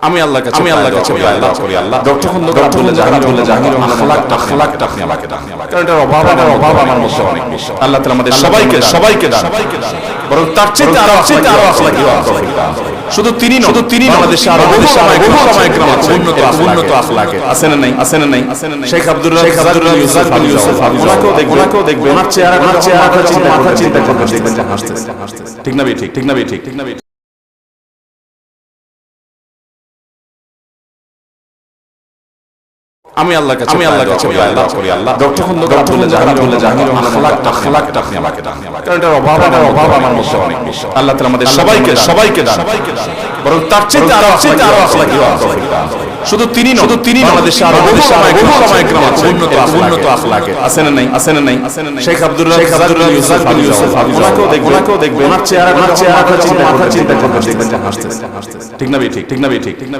আমি আল্লাহর কাছে আল্লাহ করি আল্লাহ ডক্টর খন্দকার বলে জাহাঙ্গীর আখলাকটা আপনি আমাকে দান, কারণ এটার অভাব আমার মধ্যে অনেক বেশি। আল্লাহ তাআলা আমাদের সবাইকে দান, বরং তার চেয়ে আরো আখলাকি দান। শুধু তিনি বাংলাদেশে আরো বহু সামায়িকরাম আছে উন্নত আখলাকে, আছে না নাই? শেখ আব্দুর রাজ্জাক ইউসুফ ওনাকেও দেখবেন, ওনার চেহারা চিন্তা করবেন, দেখবেন যে হাসতেছে। ঠিক না ঠিক না? আমি আল্লাহর কাছে আল্লাহ করি আল্লাহ ডক্টর খন্দকার বলে জাহাঙ্গীর আখলাকটা আপনি আমাকে দান, কারণ এটার অভাব আমার মধ্যে অনেক বেশি। আল্লাহ তাআলা আমাদের সবাইকে দান, বরং তার চেয়ে আরো আখলাকি দান। শুধু তিনি বাংলাদেশে আরো বহু সামায়িকরাম আছে উন্নত আখলাকে, আছে না নাই? শেখ আব্দুর রাজ্জাক ইউসুফ ওনাকেও দেখবেন, ওনার চেহারা চিন্তা করবেন, দেখবেন যে হাসতেছে। ঠিক না ঠিক না?